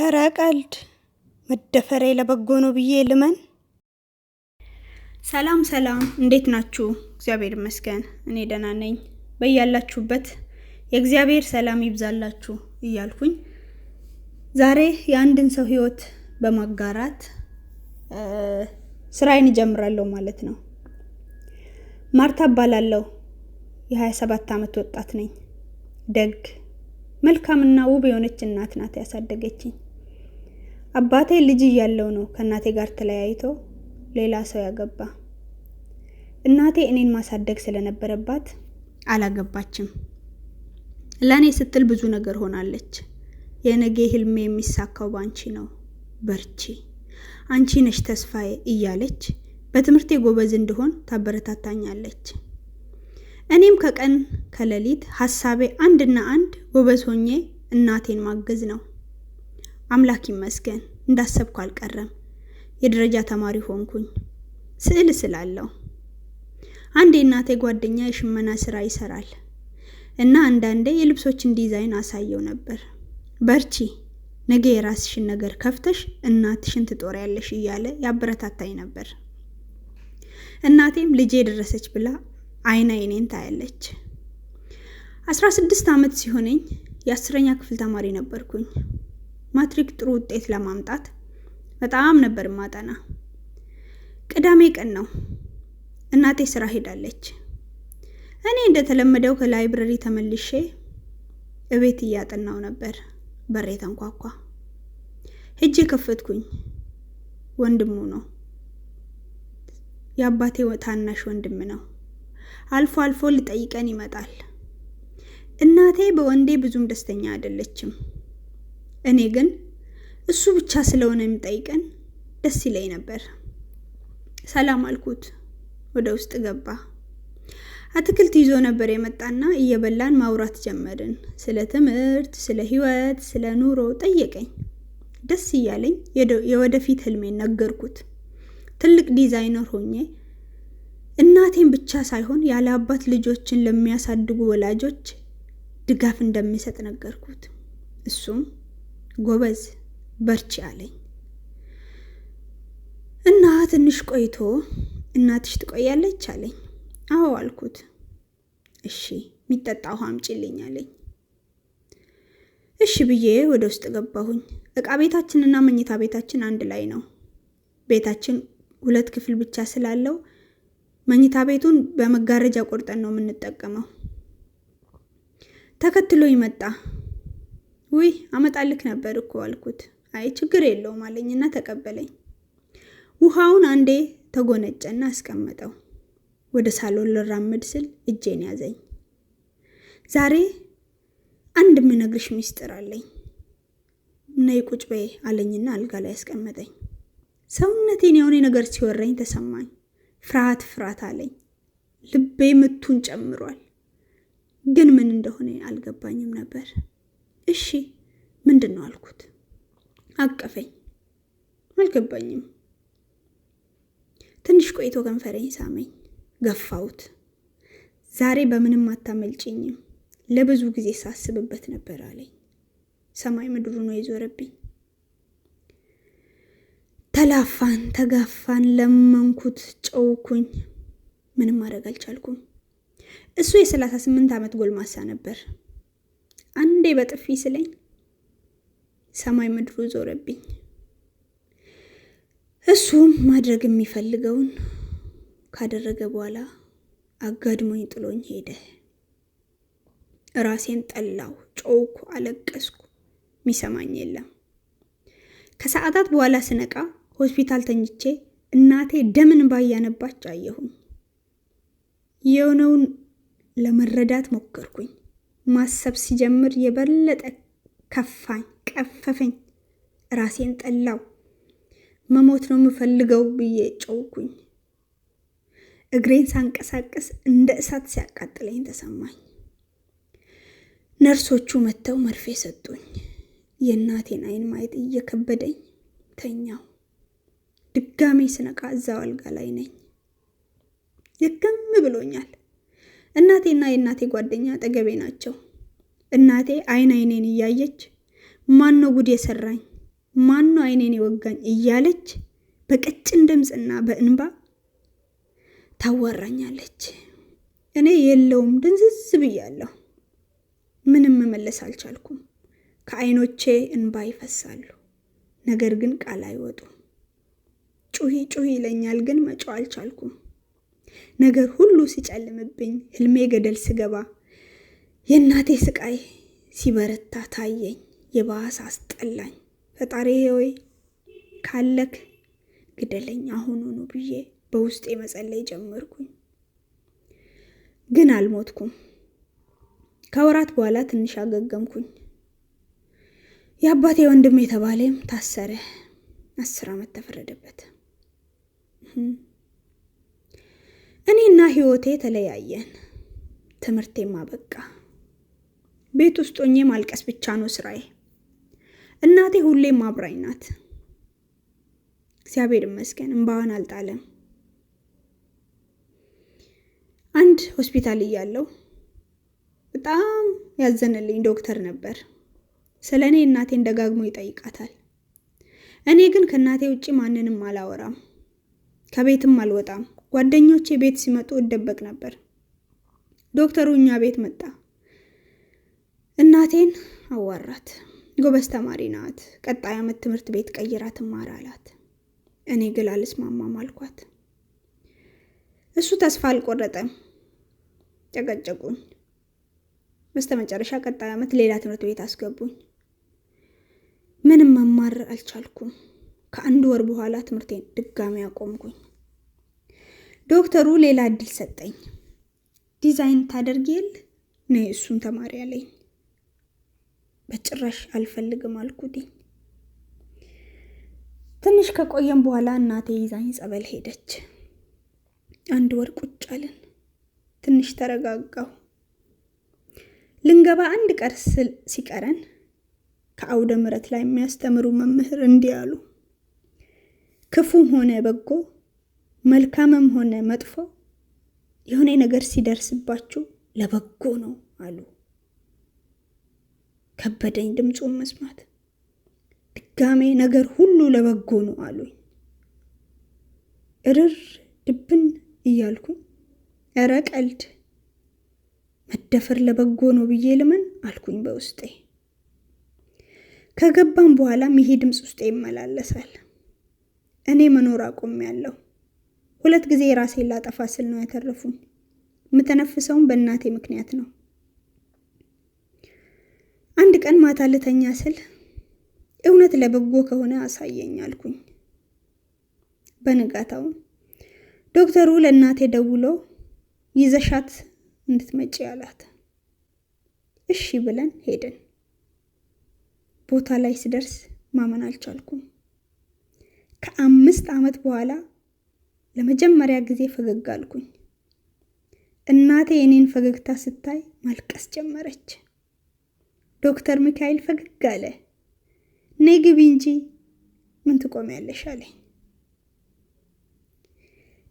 ኧረ ቀልድ መደፈሬ ለበጎ ነው ብዬ ልመን። ሰላም ሰላም፣ እንዴት ናችሁ? እግዚአብሔር ይመስገን እኔ ደህና ነኝ። በያላችሁበት የእግዚአብሔር ሰላም ይብዛላችሁ እያልኩኝ ዛሬ የአንድን ሰው ህይወት በማጋራት ስራዬን እጀምራለሁ ማለት ነው። ማርታ እባላለሁ። የ27 ዓመት ወጣት ነኝ። ደግ መልካምና ውብ የሆነች እናት ናት ያሳደገችኝ። አባቴ ልጅ እያለሁ ነው ከእናቴ ጋር ተለያይቶ ሌላ ሰው ያገባ። እናቴ እኔን ማሳደግ ስለነበረባት አላገባችም። ለእኔ ስትል ብዙ ነገር ሆናለች። የነገ ህልሜ የሚሳካው ባንቺ ነው፣ በርቺ፣ አንቺ ነሽ ተስፋዬ እያለች በትምህርቴ ጎበዝ እንድሆን ታበረታታኛለች። እኔም ከቀን ከሌሊት ሐሳቤ አንድና አንድ ጎበዝ ሆኜ እናቴን ማገዝ ነው። አምላክ ይመስገን እንዳሰብኩ አልቀረም። የደረጃ ተማሪ ሆንኩኝ። ስዕል ስላለው አንድ የእናቴ ጓደኛ የሽመና ስራ ይሰራል እና አንዳንዴ የልብሶችን ዲዛይን አሳየው ነበር። በርቺ፣ ነገ የራስሽን ነገር ከፍተሽ እናትሽን ትጦሪያለሽ እያለ ያበረታታኝ ነበር። እናቴም ልጄ ደረሰች ብላ አይኔን ታያለች። 16 ዓመት ሲሆነኝ የ10ኛ ክፍል ተማሪ ነበርኩኝ። ማትሪክ ጥሩ ውጤት ለማምጣት በጣም ነበር ማጠና። ቅዳሜ ቀን ነው። እናቴ ስራ ሄዳለች። እኔ እንደተለመደው ከላይብረሪ ተመልሼ እቤት እያጠናው ነበር። በሬ ተንኳኳ። ሄጄ ከፈትኩኝ። ወንድሙ ነው። የአባቴ ታናሽ ወንድም ነው። አልፎ አልፎ ሊጠይቀን ይመጣል። እናቴ በወንዴ ብዙም ደስተኛ አይደለችም። እኔ ግን እሱ ብቻ ስለሆነ የሚጠይቀን ደስ ይለኝ ነበር። ሰላም አልኩት። ወደ ውስጥ ገባ። አትክልት ይዞ ነበር የመጣና እየበላን ማውራት ጀመርን። ስለ ትምህርት፣ ስለ ህይወት፣ ስለ ኑሮ ጠየቀኝ። ደስ እያለኝ የወደፊት ህልሜን ነገርኩት። ትልቅ ዲዛይነር ሆኜ እናቴን ብቻ ሳይሆን ያለ አባት ልጆችን ለሚያሳድጉ ወላጆች ድጋፍ እንደሚሰጥ ነገርኩት። እሱም ጎበዝ በርቺ አለኝ እና ትንሽ ቆይቶ እናትሽ ትቆያለች አለኝ። አዎ አልኩት። እሺ የሚጠጣ ውሃ አምጪልኝ አለኝ። እሺ ብዬ ወደ ውስጥ ገባሁኝ። እቃ ቤታችንና መኝታ ቤታችን አንድ ላይ ነው። ቤታችን 2 ክፍል ብቻ ስላለው መኝታ ቤቱን በመጋረጃ ቆርጠን ነው የምንጠቀመው። ተከትሎ ይመጣ። ውይ አመጣልክ ነበር እኮ አልኩት። አይ ችግር የለውም አለኝና ተቀበለኝ። ውሃውን አንዴ ተጎነጨና አስቀመጠው። ወደ ሳሎን ልራመድ ስል እጄን ያዘኝ። ዛሬ አንድ የምነግርሽ ሚስጥር አለኝ። ነይ ቁጭ በይ አለኝና አልጋ ላይ ያስቀመጠኝ። ሰውነቴን የሆነ ነገር ሲወረኝ ተሰማኝ። ፍርሃት አለኝ። ልቤ ምቱን ጨምሯል። ግን ምን እንደሆነ አልገባኝም ነበር። እሺ ምንድነው አልኩት። አቀፈኝ። አልገባኝም። ትንሽ ቆይቶ ከንፈረኝ ሳመኝ። ገፋሁት። ዛሬ በምንም አታመልጭኝም፣ ለብዙ ጊዜ ሳስብበት ነበር አለኝ። ሰማይ ምድሩ ነው የዞረብኝ። ተላፋን፣ ተጋፋን፣ ለመንኩት፣ ጨውኩኝ። ምንም ማድረግ አልቻልኩም። እሱ የ38 ዓመት ጎልማሳ ነበር። አንዴ በጥፊ ስለኝ ሰማይ ምድሩ ዞረብኝ። እሱም ማድረግ የሚፈልገውን ካደረገ በኋላ አጋድሞኝ ጥሎኝ ሄደ። ራሴን ጠላው፣ ጮኩ፣ አለቀስኩ። የሚሰማኝ የለም። ከሰዓታት በኋላ ስነቃ ሆስፒታል ተኝቼ እናቴ ደምን ባያነባች አየሁኝ። የሆነውን ለመረዳት ሞከርኩኝ። ማሰብ ሲጀምር የበለጠ ከፋኝ፣ ቀፈፈኝ። ራሴን ጠላው። መሞት ነው የምፈልገው ብዬ ጮኩኝ። እግሬን ሳንቀሳቀስ እንደ እሳት ሲያቃጥለኝ ተሰማኝ። ነርሶቹ መጥተው መርፌ ሰጡኝ። የእናቴን አይን ማየት እየከበደኝ ተኛው። ድጋሜ ስነቃ እዛው አልጋ ላይ ነኝ። የከም ብሎኛል። እናቴና የእናቴ ጓደኛ አጠገቤ ናቸው። እናቴ አይኔን እያየች ማን ነው ጉድ የሰራኝ? ማነው አይኔን የወጋኝ እያለች በቀጭን ድምፅና በእንባ ታዋራኛለች። እኔ የለውም ድንዝዝ ብያለሁ። ምንም መመለስ አልቻልኩም። ከአይኖቼ እንባ ይፈሳሉ፣ ነገር ግን ቃል አይወጡም። ጩሂ ጩሂ ይለኛል፣ ግን መጮህ አልቻልኩም። ነገር ሁሉ ሲጨልምብኝ፣ ህልሜ ገደል ስገባ፣ የእናቴ ስቃይ ሲበረታ ታየኝ። የባሰ አስጠላኝ። ፈጣሪ ሆይ ካለክ ግደለኝ አሁኑኑ ብዬ በውስጤ መጸለይ ጀመርኩኝ። ግን አልሞትኩም። ከወራት በኋላ ትንሽ አገገምኩኝ። የአባቴ ወንድም የተባለም ታሰረ። 10 ዓመት ተፈረደበት። እኔና ህይወቴ ተለያየን። ትምህርቴም አበቃ። ቤት ውስጥ ሆኜ ማልቀስ ብቻ ነው ስራዬ። እናቴ ሁሌም አብራኝ ናት። እግዚአብሔር ይመስገን እንባዋን አልጣለም። አንድ ሆስፒታል እያለሁ በጣም ያዘነልኝ ዶክተር ነበር። ስለኔ እናቴን ደጋግሞ ይጠይቃታል። እኔ ግን ከእናቴ ውጪ ማንንም አላወራም፣ ከቤትም አልወጣም። ጓደኞቼ ቤት ሲመጡ እደበቅ ነበር። ዶክተሩ እኛ ቤት መጣ። እናቴን አዋራት። ጎበዝ ተማሪ ናት፣ ቀጣይ ዓመት ትምህርት ቤት ቀይራ ትማር አላት። እኔ ግን አልስማማም አልኳት። እሱ ተስፋ አልቆረጠም። ጨቀጨቁኝ። በስተመጨረሻ ቀጣይ ዓመት ሌላ ትምህርት ቤት አስገቡኝ። ምንም መማር አልቻልኩም። ከአንድ ወር በኋላ ትምህርቴን ድጋሚ አቆምኩኝ። ዶክተሩ ሌላ እድል ሰጠኝ። ዲዛይን ታደርጊል ነይ እሱን ተማሪ አለኝ። በጭራሽ አልፈልግም አልኩትኝ። ትንሽ ከቆየም በኋላ እናቴ ይዛኝ ጸበል ሄደች። 1 ወር ቁጭ አለን። ትንሽ ተረጋጋሁ። ልንገባ 1 ቀን ሲቀረን ከአውደ ምሕረት ላይ የሚያስተምሩ መምህር እንዲህ አሉ። ክፉም ሆነ በጎ፣ መልካምም ሆነ መጥፎ የሆነ ነገር ሲደርስባችሁ ለበጎ ነው አሉ። ከበደኝ ድምፁን መስማት። ድጋሜ ነገር ሁሉ ለበጎ ነው አሉኝ። እርር ድብን እያልኩኝ ኧረ ቀልድ፣ መደፈር ለበጎ ነው ብዬ ልመን አልኩኝ በውስጤ። ከገባም በኋላም ይሄ ድምፅ ውስጤ ይመላለሳል። እኔ መኖር አቆሜያለሁ። 2 ጊዜ ራሴን ላጠፋ ስል ነው ያተረፉኝ። የምተነፍሰውም በእናቴ ምክንያት ነው። አንድ ቀን ማታ ልተኛ ስል እውነት ለበጎ ከሆነ አሳየኝ አልኩኝ። በንጋታው ዶክተሩ ለእናቴ ደውሎ ይዘሻት እንድትመጪ አላት። እሺ ብለን ሄድን። ቦታ ላይ ስደርስ ማመን አልቻልኩም። ከ5 ዓመት በኋላ ለመጀመሪያ ጊዜ ፈገግ አልኩኝ። እናቴ የኔን ፈገግታ ስታይ ማልቀስ ጀመረች። ዶክተር ሚካኤል ፈገግ አለ። ነይ ግቢ እንጂ ምን ትቆሚያለሽ አለኝ።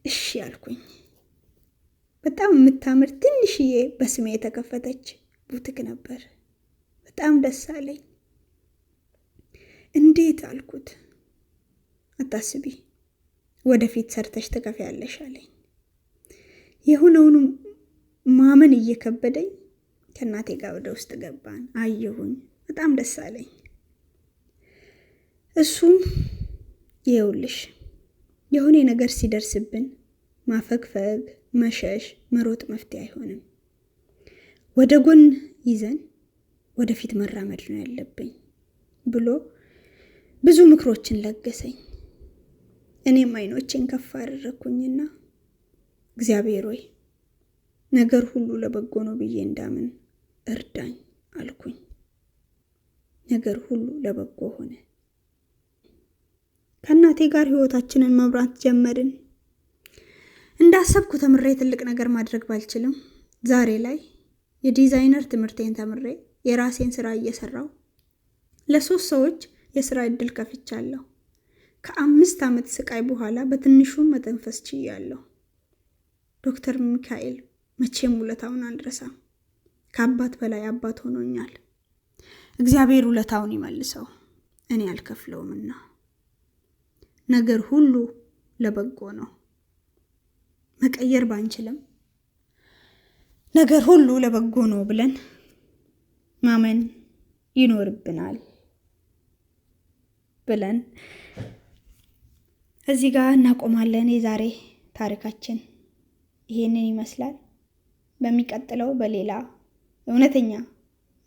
እሺ አልኩኝ። በጣም የምታምር ትንሽዬ በስሜ የተከፈተች ቡቲክ ነበር። በጣም ደስ አለኝ። እንዴት አልኩት። አታስቢ፣ ወደፊት ሰርተሽ ትከፍያለሽ አለኝ። የሆነውን ማመን እየከበደኝ ከእናቴ ጋር ወደ ውስጥ ገባን። አየሁኝ። በጣም ደስ አለኝ። እሱም ይኸውልሽ የሆነ ነገር ሲደርስብን ማፈግፈግ፣ መሸሽ፣ መሮጥ መፍትሄ አይሆንም። ወደ ጎን ይዘን ወደፊት መራመድ ነው ያለብኝ ብሎ ብዙ ምክሮችን ለገሰኝ። እኔም አይኖቼን ከፍ አደረኩኝና እግዚአብሔር ሆይ ነገር ሁሉ ለበጎ ነው ብዬ እንዳምን እርዳኝ አልኩኝ። ነገር ሁሉ ለበጎ ሆነ። ከእናቴ ጋር ህይወታችንን መብራት ጀመርን። እንዳሰብኩ ተምሬ ትልቅ ነገር ማድረግ ባልችልም ዛሬ ላይ የዲዛይነር ትምህርቴን ተምሬ የራሴን ስራ እየሰራው ለ3 ሰዎች የስራ እድል ከፍቻለሁ። ከ5 ዓመት ስቃይ በኋላ በትንሹም መተንፈስ ችያለሁ። ዶክተር ሚካኤል መቼም ውለታውን አልረሳም። ከአባት በላይ አባት ሆኖኛል። እግዚአብሔር ውለታውን ይመልሰው። እኔ አልከፍለውምና ነገር ሁሉ ለበጎ ነው። መቀየር ባንችልም ነገር ሁሉ ለበጎ ነው ብለን ማመን ይኖርብናል ብለን እዚህ ጋር እናቆማለን። የዛሬ ታሪካችን ይሄንን ይመስላል። በሚቀጥለው በሌላ እውነተኛ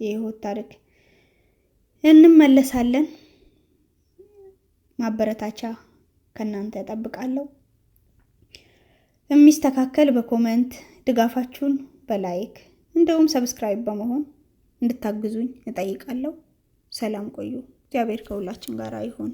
የህይወት ታሪክ እንመለሳለን። ማበረታቻ ከናንተ እጠብቃለሁ። የሚስተካከል በኮሜንት ድጋፋችሁን በላይክ እንደውም ሰብስክራይብ በመሆን እንድታግዙኝ እጠይቃለሁ። ሰላም ቆዩ። እግዚአብሔር ከሁላችን ጋር ይሁን።